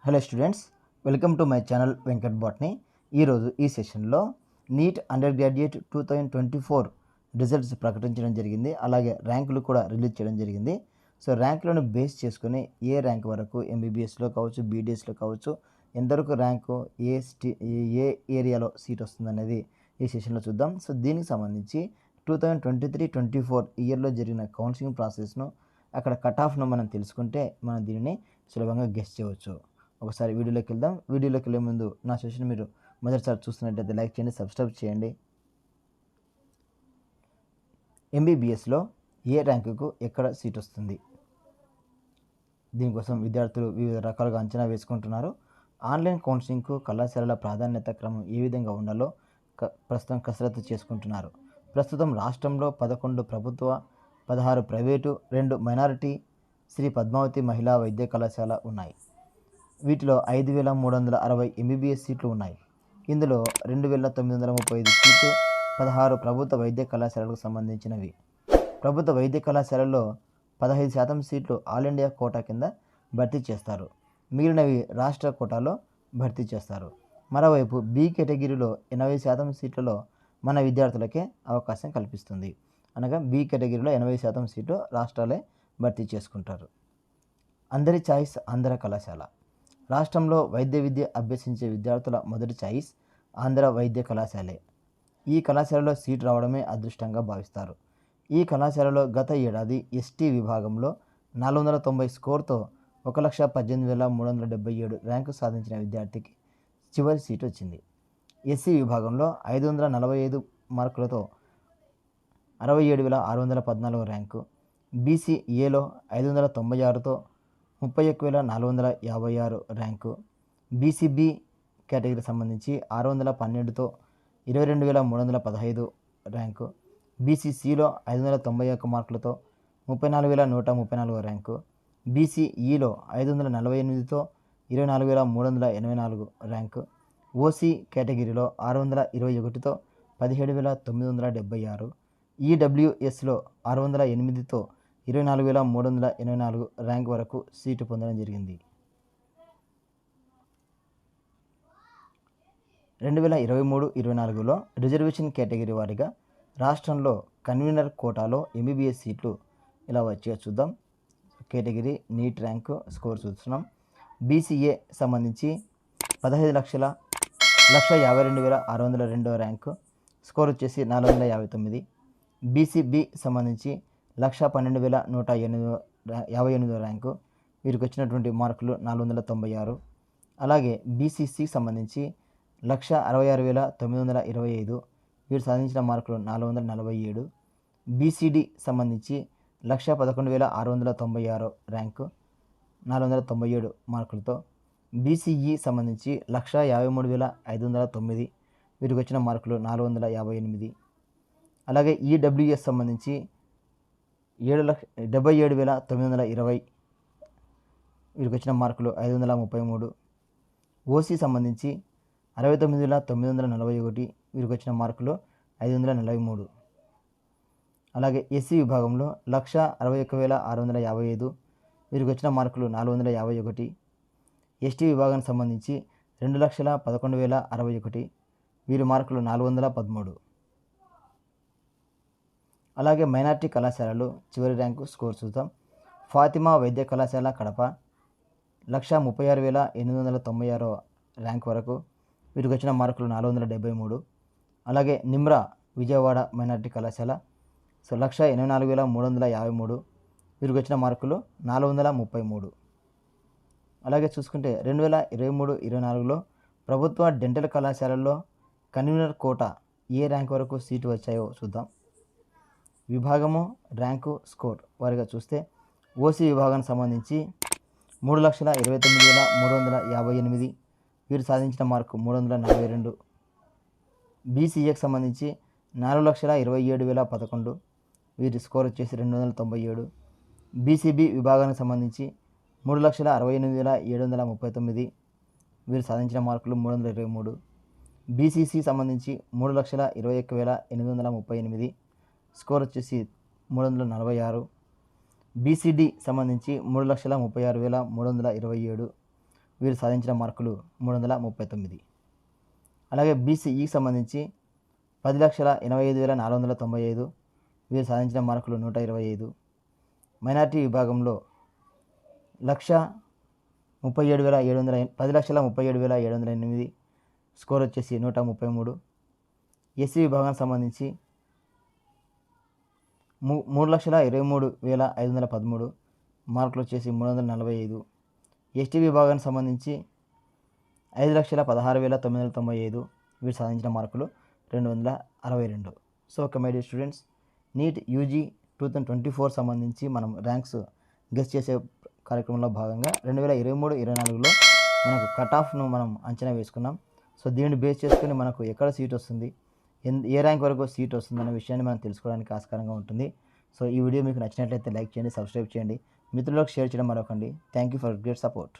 Hello students, welcome to my channel Venkat botany. ఈరోజు ఈ సెషన్లో నీట్ అండర్ గ్రాడ్యుయేట్ 2024 రిజల్ట్స్ ప్రకటించడం జరిగింది. అలాగే ర్యాంకులు కూడా రిలీజ్ చేయడం జరిగింది. సో ర్యాంకులను బేస్ చేసుకుని ఏ ర్యాంక్ వరకు ఎంబీబీఎస్లో కావచ్చు, బీడీఎస్లో కావచ్చు, ఎంతవరకు ర్యాంకు ఏ ఏరియాలో సీట్ వస్తుందనేది ఈ సెషన్లో చూద్దాం. సో దీనికి సంబంధించి 2023-24 ఇయర్లో జరిగిన కౌన్సిలింగ్ ప్రాసెస్ను, అక్కడ కట్ ఆఫ్ను మనం తెలుసుకుంటే మనం దీనిని సులభంగా గెస్ చేయవచ్చు. ఒకసారి వీడియోలోకి వెళ్దాం. వీడియోలోకి వెళ్ళే ముందు నా సెషన్ మీరు మొదటిసారి చూస్తున్నట్టయితే లైక్ చేయండి, సబ్స్క్రైబ్ చేయండి. ఎంబీబీఎస్లో ఏ ర్యాంకుకు ఎక్కడ సీట్ వస్తుంది, దీనికోసం విద్యార్థులు వివిధ రకాలుగా అంచనా వేసుకుంటున్నారు. ఆన్లైన్ కౌన్సిలింగ్కు కళాశాలల ప్రాధాన్యత క్రమం ఏ విధంగా ఉండాలో ప్రస్తుతం కసరత్తు చేసుకుంటున్నారు. ప్రస్తుతం రాష్ట్రంలో 11 ప్రభుత్వ, 16 ప్రైవేటు, 2 మైనారిటీ శ్రీ పద్మావతి మహిళా వైద్య కళాశాల ఉన్నాయి. వీటిలో 5,360 ఎంబీబీఎస్ సీట్లు ఉన్నాయి. ఇందులో 2,935 సీట్లు 16 ప్రభుత్వ వైద్య కళాశాలలకు సంబంధించినవి. ప్రభుత్వ వైద్య కళాశాలల్లో 15% సీట్లు ఆల్ ఇండియా కోటా కింద భర్తీ చేస్తారు. మిగిలినవి రాష్ట్ర కోటాలో భర్తీ చేస్తారు. మరోవైపు బి కేటగిరీలో 80% సీట్లలో మన విద్యార్థులకే అవకాశం కల్పిస్తుంది. అనగా బి కేటగిరీలో 80% సీట్లు రాష్ట్రాలే భర్తీ చేసుకుంటారు. అందరి ఛాయిస్ ఆంధ్ర కళాశాల. రాష్ట్రంలో వైద్య విద్య అభ్యసించే విద్యార్థుల మొదటి ఛాయిస్ ఆంధ్ర వైద్య కళాశాలే. ఈ కళాశాలలో సీట్ రావడమే అదృష్టంగా భావిస్తారు. ఈ కళాశాలలో గత ఏడాది ఎస్టీ విభాగంలో 490 స్కోర్తో 1,18,377 ర్యాంకు సాధించిన విద్యార్థికి చివరి సీటు వచ్చింది. ఎస్సీ విభాగంలో 545 మార్కులతో 67,614 ర్యాంకు, బీసీ ఏలో 596తో 31,456 ర్యాంకు, బీసీబీ కేటగిరీ సంబంధించి 612తో 22,315 ర్యాంకు, బీసీసీలో 591 మార్కులతో 34,134 ర్యాంకు, బీసీఈలో 548తో 24,384 ర్యాంకు, ఓసీ కేటగిరీలో 621తో 17,976, ఈడబ్ల్యూఎస్లో 608తో 24,384 ర్యాంక్ వరకు సీటు పొందడం జరిగింది. 2023-24లో రిజర్వేషన్ కేటగిరీ వారీగా రాష్ట్రంలో కన్వీనర్ కోటాలో ఎంబీబీఎస్ సీట్లు ఇలా వచ్చే చూద్దాం. కేటగిరీ నీట్ ర్యాంకు స్కోర్ చూస్తున్నాం. బీసీఏ సంబంధించి 15,52,602 ర్యాంకు, స్కోర్ వచ్చేసి 459. బీసీబీ సంబంధించి 112,158 ర్యాంకు, వీరికి వచ్చినటువంటి మార్కులు 496. అలాగే బీసీసీ సంబంధించి 166,925, వీరు సాధించిన మార్కులు 447. బీసీడీ సంబంధించి 111,696 ర్యాంకు, 497 మార్కులతో. బీసీఈ సంబంధించి 153,509, వీరికి వచ్చిన మార్కులు 458. అలాగే ఈడబ్ల్యూఎస్ సంబంధించి 77,920, వీరికి వచ్చిన మార్కులు 533. ఓసీ సంబంధించి 69,941, వీరికి వచ్చిన మార్కులు 543. అలాగే ఎస్సీ విభాగంలో 161,655, వీరికి వచ్చిన మార్కులు 451. ఎస్టీ విభాగానికి సంబంధించి 2,11,061, వీరి మార్కులు 413. అలాగే మైనార్టీ కళాశాలలు చివరి ర్యాంకు స్కోర్ చూద్దాం. ఫాతిమా వైద్య కళాశాల కడప 136,896 ర్యాంక్ వరకు, వీరికి వచ్చిన మార్కులు 473. అలాగే నిమ్రా విజయవాడ మైనార్టీ కళాశాల 184,353, వీరికి వచ్చిన మార్కులు 433. అలాగే చూసుకుంటే 2023-24లో ప్రభుత్వ డెంటల్ కళాశాలల్లో కన్వీనర్ కోటా ఏ ర్యాంక్ వరకు సీటు వచ్చాయో చూద్దాం. విభాగము ర్యాంకు స్కోర్ వారిగా చూస్తే ఓసీ విభాగానికి సంబంధించి 3,29,358, వీరు సాధించిన మార్కు 342. బీసీఏకి సంబంధించి 4,27,011, వీరి స్కోర్ వచ్చేసి 297. బీసీబీ విభాగానికి సంబంధించి 3,68,739, వీరు సాధించిన మార్కులు 323. బీసీసీ సంబంధించి 3,21,838, స్కోర్ వచ్చేసి 346. బీసీడీ సంబంధించి 3,36,327, వీరు సాధించిన మార్కులు 339. అలాగే బీసీఈకి సంబంధించి 10,85,495 వీరు సాధించిన మార్కులు 125. మైనారిటీ విభాగంలో 10,37,708 స్కోర్ వచ్చేసి 133. ఎస్సీ విభాగానికి సంబంధించి 3,23,513 మార్కులు వచ్చేసి 345. ఎస్టీ విభాగానికి సంబంధించి 5,16,995 వీరు సాధించిన మార్కులు 262. So okay my dear students, NEET UG 2024 సంబంధించి మనం ర్యాంక్స్ గెస్ చేసే కార్యక్రమంలో భాగంగా 2023-24లో మనకు కట్ ఆఫ్ను మనం అంచనా వేసుకున్నాం. సో దీన్ని బేస్ చేసుకుని మనకు ఎక్కడ సీట్ వస్తుంది, ఏ ర్యాంక్ వరకు సీట్ వస్తుంది అనే విషయాన్ని మనం తెలుసుకోవడానికి ఆస్కారంగా ఉంటుంది. సో ఈ వీడియో మీకు నచ్చినట్లయితే లైక్ చేయండి, సబ్స్క్రైబ్ చేయండి, మిత్రులకు షేర్ చేయడం మరొకండి. Thank you for great support.